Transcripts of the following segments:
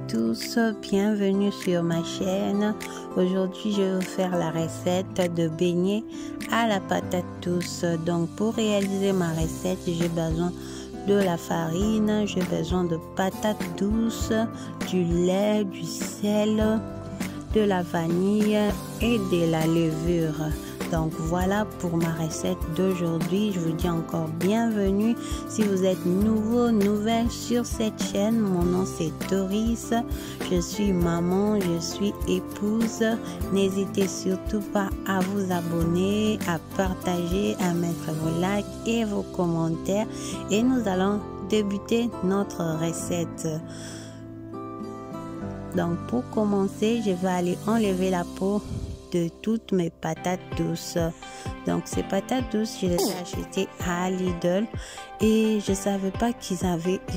tous, bienvenue sur ma chaîne. Aujourd'hui je vais vous faire la recette de beignets à la patate douce. Donc pour réaliser ma recette, j'ai besoin de la farine, j'ai besoin de patates douces, du lait, du sel, de la vanille et de la levure. Donc voilà pour ma recette d'aujourd'hui. Je vous dis encore bienvenue si vous êtes nouvelle sur cette chaîne. Mon nom c'est Doris, je suis maman, je suis épouse. N'hésitez surtout pas à vous abonner, à partager, à mettre vos likes et vos commentaires, et nous allons débuter notre recette. Donc pour commencer, je vais aller enlever la peau de toutes mes patates douces. Donc ces patates douces, je les ai achetées à Lidl et je savais pas qu'ils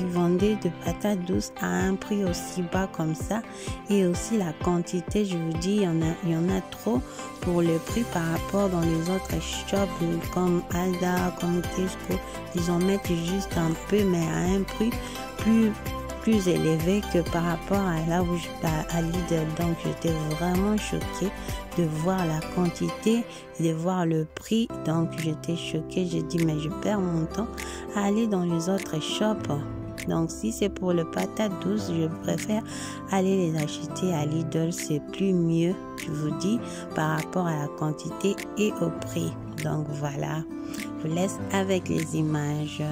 vendaient de patates douces à un prix aussi bas comme ça. Et aussi la quantité, je vous dis, il y en a trop pour le prix par rapport dans les autres shops comme Alda, comme Tesco. Ils en mettent juste un peu, mais à un prix plus élevé que par rapport à là où à Lidl. Donc j'étais vraiment choquée de voir la quantité et de voir le prix. Donc j'étais choquée, j'ai dit mais je perds mon temps à aller dans les autres shops. Donc si c'est pour le patate douce, je préfère aller les acheter à Lidl, c'est plus mieux, je vous dis, par rapport à la quantité et au prix. Donc voilà, je vous laisse avec les images.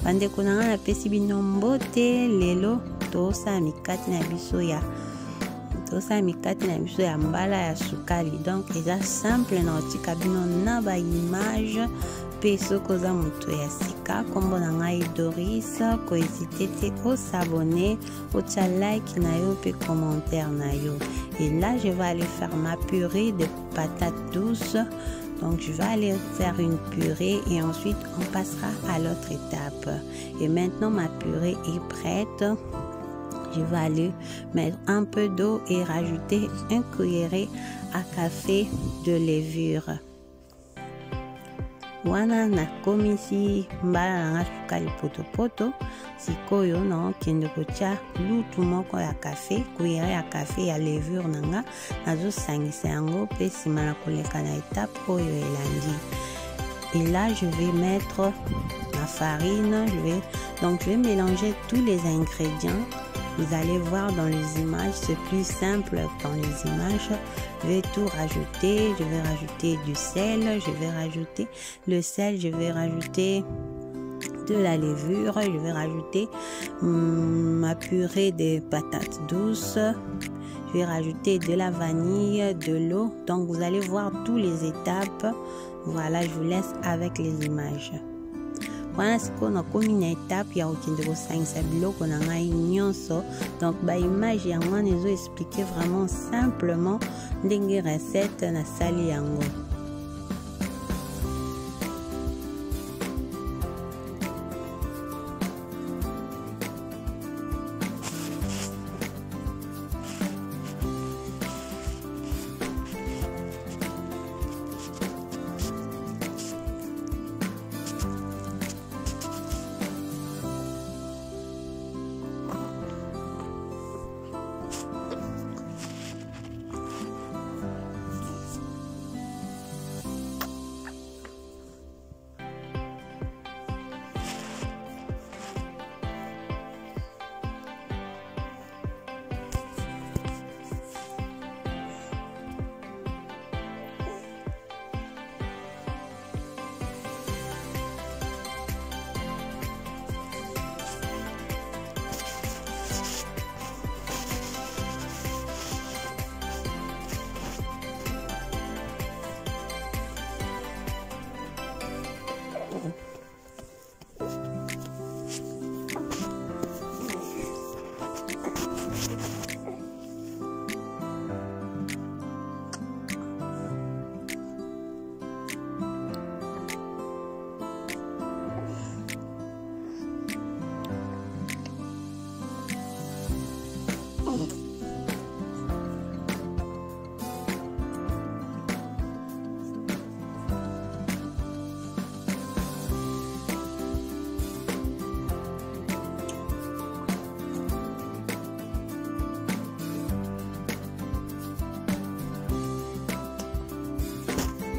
Bandeko nanga na pesi bino mbote, lelo tosa mikati na biso ya mbala ya sukali. Donc eza simple na otika bino na ba image pe soko za moto ya sika. Kombo na ngai Doris, ko hésiter te ko s'abonner, ko tia like na yo pe commentaire na yo. Et là je vais aller faire ma purée de patates douces. Donc je vais aller faire une purée et ensuite on passera à l'autre étape. Et maintenant ma purée est prête. Je vais aller mettre un peu d'eau et rajouter un cuillerée à café de levure. Wana na komisi mbala na sukali poto sikoyo na kende kotia lutu moko ya café, cuillère ya café ya levure nanga nazo sangisa yango pe sima na koleka na étape oyo elandi. Et là je vais mettre ma farine, je vais mélanger tous les ingrédients. Vous allez voir dans les images, c'est plus simple dans les images. Je vais tout rajouter, je vais rajouter du sel, je vais rajouter le sel, je vais rajouter de la levure, je vais rajouter ma purée de patates douces, je vais rajouter de la vanille, de l'eau. Donc vous allez voir toutes les étapes. Voilà, je vous laisse avec les images. Wana siko na komi na étape ya okende kosangisa biloko na ngai nyonso. Donc ba image yango nezo expliquer vraiment simplement ndenge recette na sali yango.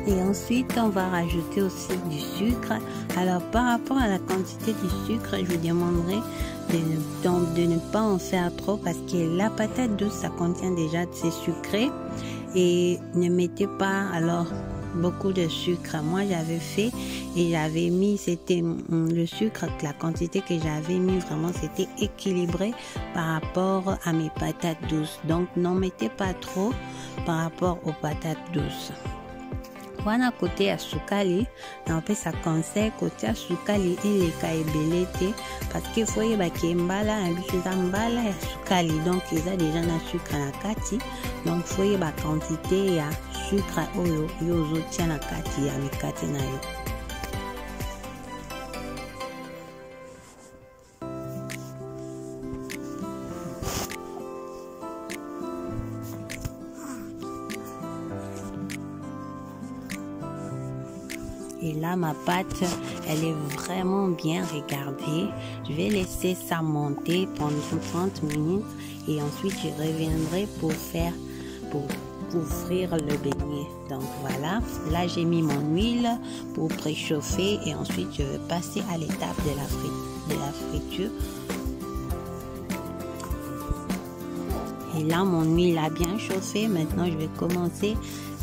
Et ensuite, on va rajouter aussi du sucre. Alors, par rapport à la quantité du sucre, je vous demanderai de ne pas en faire trop parce que la patate douce, ça contient déjà de ces sucrés. Et ne mettez pas alors beaucoup de sucre. Moi, j'avais fait et j'avais mis, c'était le sucre, la quantité que j'avais mis, vraiment, c'était équilibré par rapport à mes patates douces. Donc, n'en mettez pas trop par rapport aux patates douces. Wana côté ya sukali na opesa conseil côté ya sukali eleka ebele te parce que foye baki mbala na biso eza mbala ya sukali donc eza déjà na sucre na kati donc foye ba quantité ya sucre oyo yo ozotia na kati ya mikate na yo. Et là, ma pâte, elle est vraiment bien regardée. Je vais laisser ça monter pendant 30 minutes et ensuite je reviendrai pour frire le beignet. Donc voilà, là j'ai mis mon huile pour préchauffer et ensuite je vais passer à l'étape de la friture. Et là, mon huile a bien chauffé. Maintenant, je vais commencer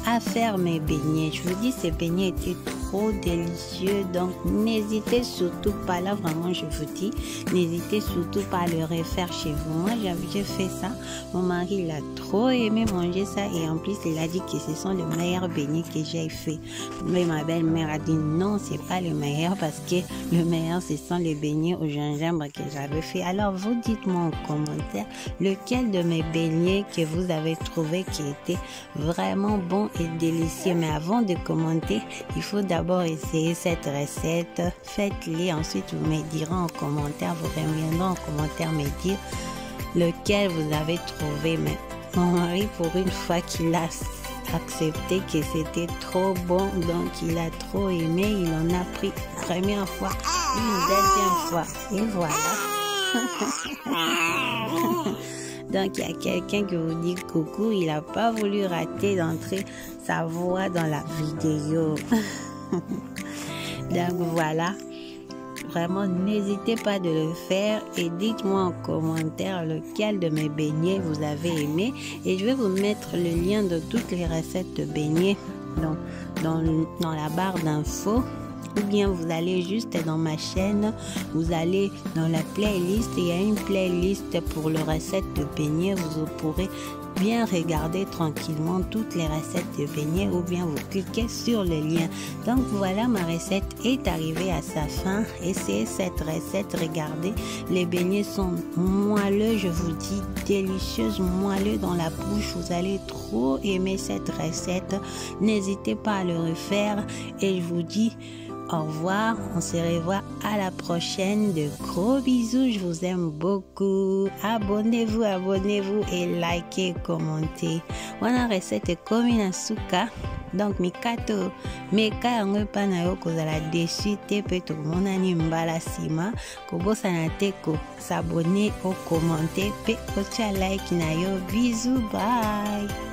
à faire mes beignets. Je vous dis, ces beignets étaient trop délicieux. Donc, n'hésitez surtout pas, là vraiment, je vous dis, n'hésitez surtout pas à le refaire chez vous. Moi, j'ai fait ça. Mon mari, il a trop aimé manger ça. Et en plus, il a dit que ce sont les meilleurs beignets que j'ai fait. Mais ma belle-mère a dit non, c'est pas le meilleur parce que le meilleur, ce sont les beignets au gingembre que j'avais fait. Alors, vous dites-moi en commentaire lequel de mes beignets que vous avez trouvé qui était vraiment bon et délicieux. Mais avant de commenter, il faut d'abord essayer cette recette. Faites-les, ensuite vous me direz en commentaire, vous reviendrez en commentaire me dire lequel vous avez trouvé. Mais mon mari, pour une fois qu'il a accepté que c'était trop bon, donc il a trop aimé, il en a pris une première fois, une deuxième fois et voilà. Donc, il y a quelqu'un qui vous dit coucou, il n'a pas voulu rater d'entrer sa voix dans la vidéo. Donc, voilà. Vraiment, n'hésitez pas de le faire et dites-moi en commentaire lequel de mes beignets vous avez aimé. Et je vais vous mettre le lien de toutes les recettes de beignets dans la barre d'infos. Ou bien vous allez juste dans ma chaîne, vous allez dans la playlist, il y a une playlist pour les recettes de beignets, vous pourrez bien regarder tranquillement toutes les recettes de beignets ou bien vous cliquez sur le lien. Donc voilà, ma recette est arrivée à sa fin. Essayez cette recette, regardez, les beignets sont moelleux, je vous dis, délicieuses, moelleux dans la bouche, vous allez trop aimer cette recette. N'hésitez pas à le refaire et je vous dis au revoir, on se revoit à la prochaine. De gros bisous, je vous aime beaucoup. Abonnez-vous et likez, commentez. Wana recette commune à suka. Donc mikato meka yango pa na yo kozala déçu te pe to monani mbala sima ko bosana te ko s'abonner au commenter pe ko tia like na yo. Bisous, bye.